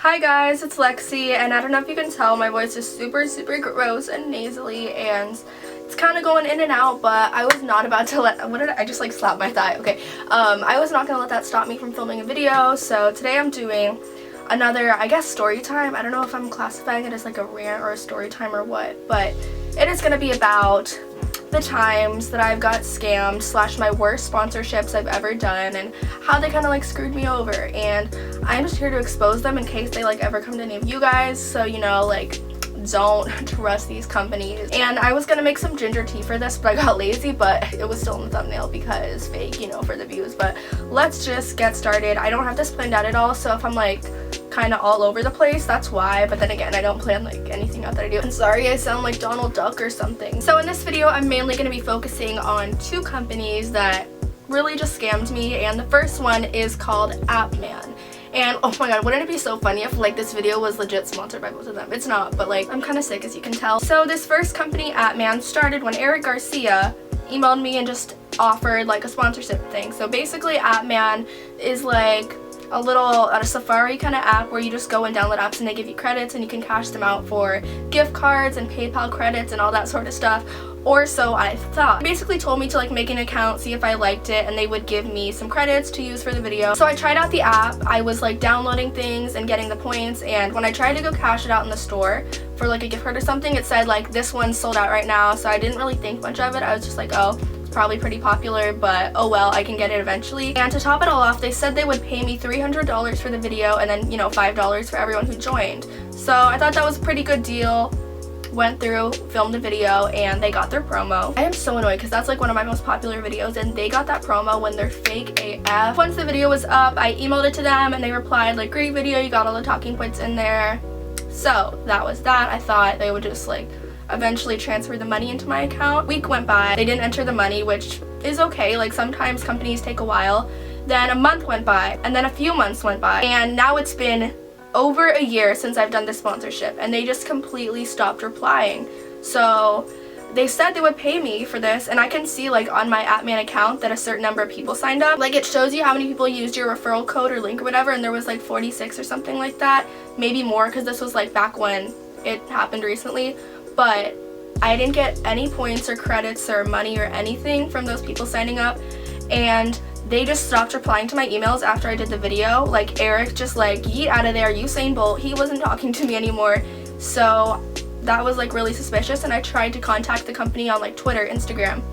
Hi guys, it's Lexi, and I don't know if you can tell, my voice is super gross and nasally, and it's kind of going in and out, but I was not about to let, I just like slapped my thigh, okay. I was not going to let that stop me from filming a video, so today I'm doing another, I guess, story time. I don't know if I'm classifying it as like a rant or a story time or what, but it is going to be about the times that I've got scammed / my worst sponsorships I've ever done and how they kind of like screwed me over, and I'm just here to expose them in case they like ever come to any of you guys, so you know, like, don't trust these companies. And I was gonna make some ginger tea for this, but I got lazy, but it was still in the thumbnail because fake, you know, for the views. But let's just get started. I don't have this planned out at all, so if I'm like kind of all over the place, that's why. But then again, I don't plan like anything out that I do. And sorry, I sound like Donald Duck or something. So in this video, I'm mainly going to be focusing on two companies that really just scammed me, and the first one is called Appman. And oh my god, wouldn't it be so funny if like this video was legit sponsored by both of them? It's not, but like I'm kind of sick, as you can tell. So this first company, Appman, started when Eric Garcia emailed me and just offered like a sponsorship thing. So basically Appman is like a Safari kind of app where you just go and download apps and they give you credits and you can cash them out for gift cards and PayPal credits and all that sort of stuff. Or so I thought. They basically told me to like make an account, see if I liked it, and they would give me some credits to use for the video. So I tried out the app. I was like downloading things and getting the points, and when I tried to go cash it out in the store for like a gift card or something, it said like this one's sold out right now. So I didn't really think much of it. I was just like, oh, it's probably pretty popular, but oh well, I can get it eventually. And to top it all off, they said they would pay me $300 for the video and then, you know, $5 for everyone who joined. So I thought that was a pretty good deal. Went through, filmed the video, and they got their promo. I am so annoyed because that's like one of my most popular videos, and they got that promo when they're fake AF. Once the video was up, I emailed it to them and they replied like, great video, you got all the talking points in there. So that was that. I thought they would just like eventually transfer the money into my account. Week went by, they didn't enter the money, which is okay, like sometimes companies take a while. Then a month went by, and then a few months went by, and now it's been over a year since I've done this sponsorship, and they just completely stopped replying. So they said they would pay me for this, and I can see like on my Appman account that a certain number of people signed up. Like it shows you how many people used your referral code or link or whatever, and there was like 46 or something like that, maybe more, because this was like back when it happened recently. But I didn't get any points or credits or money or anything from those people signing up, and they just stopped replying to my emails after I did the video. Like Eric just like, yeet out of there, Usain Bolt. He wasn't talking to me anymore. So that was like really suspicious, and I tried to contact the company on like Twitter, Instagram.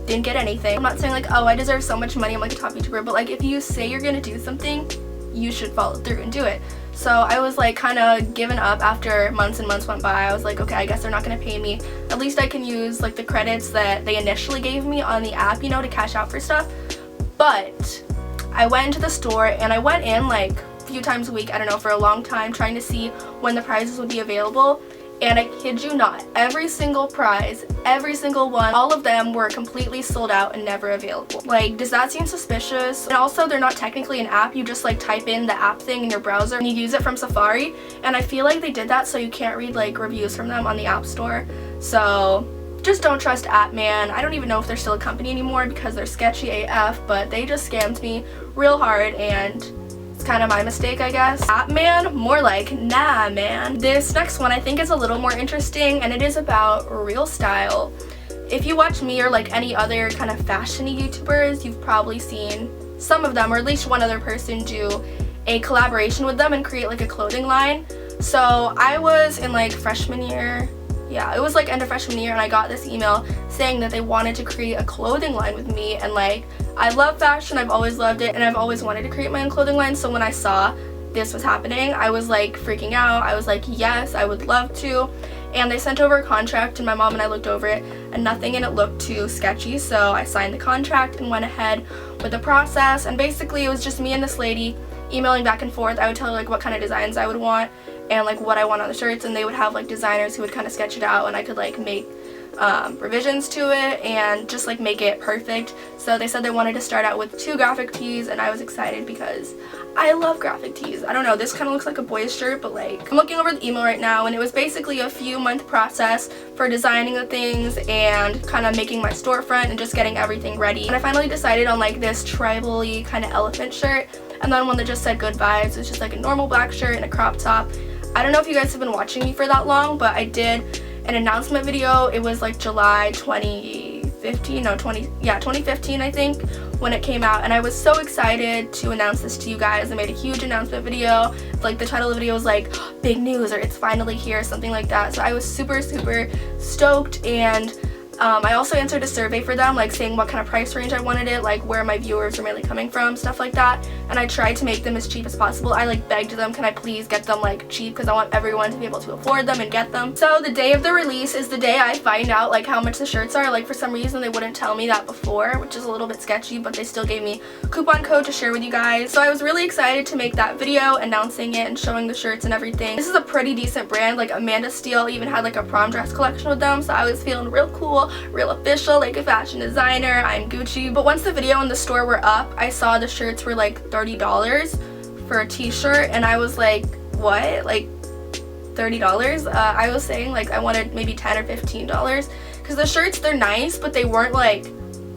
Didn't get anything. I'm not saying like, oh, I deserve so much money, I'm like a top YouTuber, but like if you say you're gonna do something, you should follow through and do it. So I was like kind of giving up after months and months went by. I was like, okay, I guess they're not gonna pay me. At least I can use like the credits that they initially gave me on the app, you know, to cash out for stuff. But I went into the store, and I went in like a few times a week, I don't know, for a long time, trying to see when the prizes would be available. And I kid you not, every single prize, every single one, all of them were completely sold out and never available. Like, does that seem suspicious? And also, they're not technically an app. You just like type in the app thing in your browser and you use it from Safari. And I feel like they did that so you can't read like reviews from them on the App Store. So just don't trust Appman. I don't even know if they're still a company anymore because they're sketchy AF, but they just scammed me real hard, and it's kind of my mistake, I guess. Appman, more like, nah, man. This next one I think is a little more interesting, and it is about Real Style. If you watch me or like any other kind of fashion-y YouTubers, you've probably seen some of them, or at least one other person, do a collaboration with them and create like a clothing line. So I was in like freshman year. Yeah, it was like end of freshman year, and I got this email saying that they wanted to create a clothing line with me. And like, I love fashion, I've always loved it, and I've always wanted to create my own clothing line. So when I saw this was happening, I was like freaking out. I was like, yes, I would love to. And they sent over a contract, and my mom and I looked over it, and nothing in it looked too sketchy. So I signed the contract and went ahead with the process. And basically it was just me and this lady emailing back and forth. I would tell her like what kind of designs I would want and like what I want on the shirts, and they would have like designers who would kind of sketch it out, and I could like make revisions to it and just like make it perfect. So they said they wanted to start out with 2 graphic tees, and I was excited because I love graphic tees. I don't know, this kind of looks like a boy's shirt, but like, I'm looking over the email right now, and it was basically a few month process for designing the things and kind of making my storefront and just getting everything ready. And I finally decided on like this tribal-y kind of elephant shirt. and then one that just said good vibes. It's just like a normal black shirt and a crop top. I don't know if you guys have been watching me for that long, but I did an announcement video. It was like July 2015, 2015 I think, when it came out, and I was so excited to announce this to you guys. I made a huge announcement video. Like the title of the video was like big news or it's finally here, something like that. So I was super stoked, and I also answered a survey for them, like saying what kind of price range I wanted it, like where my viewers were mainly coming from, stuff like that, and I tried to make them as cheap as possible. I like begged them, can I please get them like cheap, because I want everyone to be able to afford them and get them. So the day of the release is the day I find out like how much the shirts are. Like for some reason they wouldn't tell me that before, which is a little bit sketchy, but they still gave me a coupon code to share with you guys. So I was really excited to make that video announcing it and showing the shirts and everything. This is a pretty decent brand. Like Amanda Steele even had like a prom dress collection with them, so I was feeling real cool, real official, like a fashion designer. I'm Gucci. But once the video and the store were up, I saw the shirts were like $30 for a t-shirt, and I was like, what? Like $30? I was saying like I wanted maybe $10 or $15, because the shirts, they're nice, but they weren't like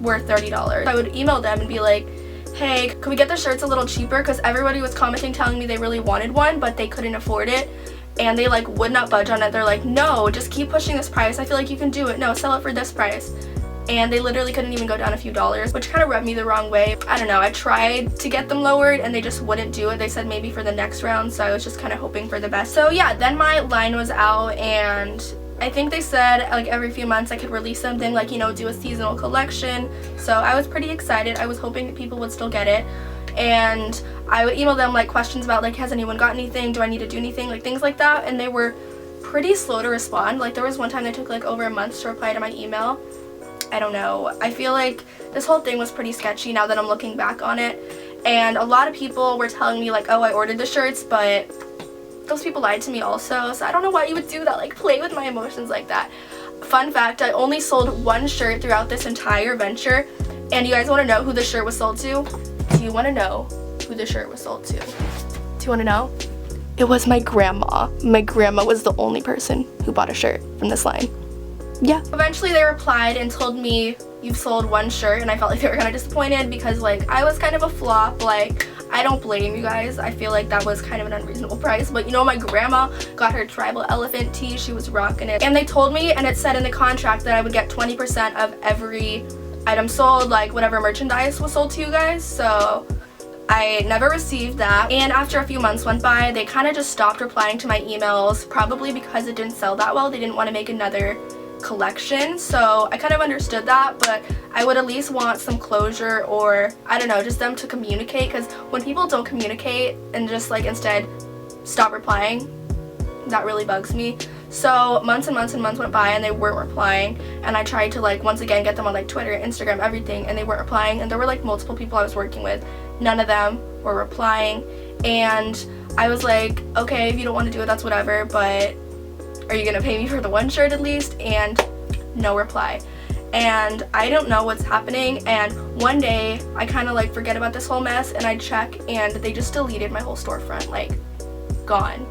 worth $30. I would email them and be like, hey, could we get the shirts a little cheaper, because everybody was commenting telling me they really wanted one but they couldn't afford it, and they like would not budge on it. They're like, no, just keep pushing this price, I feel like you can do it, no, sell it for this price. And they literally couldn't even go down a few dollars, which kind of rubbed me the wrong way. I don't know, I tried to get them lowered and they just wouldn't do it. They said maybe for the next round, so I was just kind of hoping for the best. So yeah, then my line was out, and I think they said like every few months I could release something, like, you know, do a seasonal collection. So I was pretty excited. I was hoping that people would still get it, and I would email them like questions about like, has anyone got anything, do I need to do anything, like things like that, and they were pretty slow to respond. Like there was one time they took like over a month to reply to my email. I don't know, I feel like this whole thing was pretty sketchy now that I'm looking back on it, and a lot of people were telling me like, oh, I ordered the shirts, but those people lied to me also, so I don't know why you would do that, like play with my emotions like that. Fun fact, I only sold one shirt throughout this entire venture, and you guys want to know who the shirt was sold to? Do you want to know who the shirt was sold to? Do you want to know? It was my grandma. My grandma was the only person who bought a shirt from this line. Yeah. Eventually they replied and told me, you've sold one shirt, and I felt like they were kind of disappointed because like I was kind of a flop. Like I don't blame you guys, I feel like that was kind of an unreasonable price, but you know, my grandma got her tribal elephant tee, she was rocking it, and they told me, and it said in the contract that I would get 20% of every item sold, like whatever merchandise was sold to you guys. So I never received that, and after a few months went by, they kind of just stopped replying to my emails, probably because it didn't sell that well. They didn't want to make another collection, so I kind of understood that, but I would at least want some closure, or I don't know, just them to communicate, because when people don't communicate and just like instead stop replying, that really bugs me. So months and months and months went by and they weren't replying, and I tried to like once again get them on like Twitter, Instagram, everything, and they weren't replying, and there were like multiple people I was working with, none of them were replying, and I was like, okay, if you don't want to do it, that's whatever, but are you gonna pay me for the one shirt at least? And no reply. And I don't know what's happening, and one day I kind of like forget about this whole mess and I check and they just deleted my whole storefront, like gone.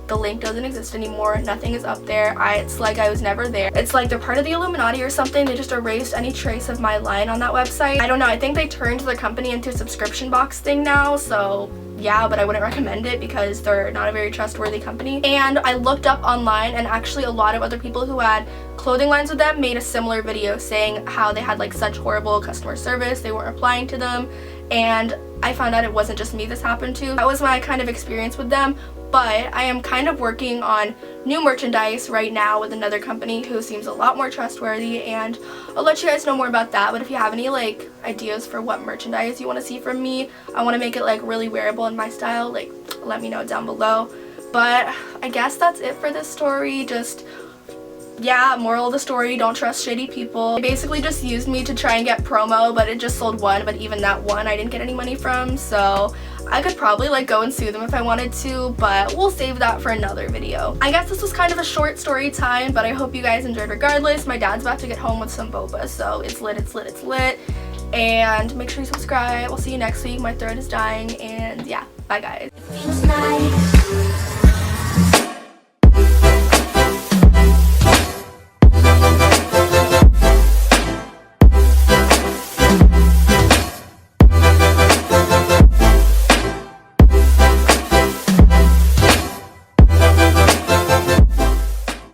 The link doesn't exist anymore, nothing is up there. It's like I was never there. It's like they're part of the Illuminati or something. They just erased any trace of my line on that website. I don't know, I think they turned their company into a subscription box thing now, so yeah, but I wouldn't recommend it because they're not a very trustworthy company. And I looked up online, and actually a lot of other people who had clothing lines with them made a similar video saying how they had like such horrible customer service, they weren't replying to them, and I found out it wasn't just me this happened to. That was my kind of experience with them, but I am kind of working on new merchandise right now with another company who seems a lot more trustworthy, and I'll let you guys know more about that. But if you have any like ideas for what merchandise you want to see from me, I want to make it like really wearable in my style, like let me know down below. But I guess that's it for this story. Just, yeah, moral of the story, don't trust shady people. They basically just used me to try and get promo, but it just sold one, but even that one I didn't get any money from, so I could probably like go and sue them if I wanted to, but we'll save that for another video. I guess this was kind of a short story time, but I hope you guys enjoyed regardless. My dad's about to get home with some boba, so it's lit, it's lit, it's lit. And make sure you subscribe. We'll see you next week. My throat is dying, and yeah, bye guys.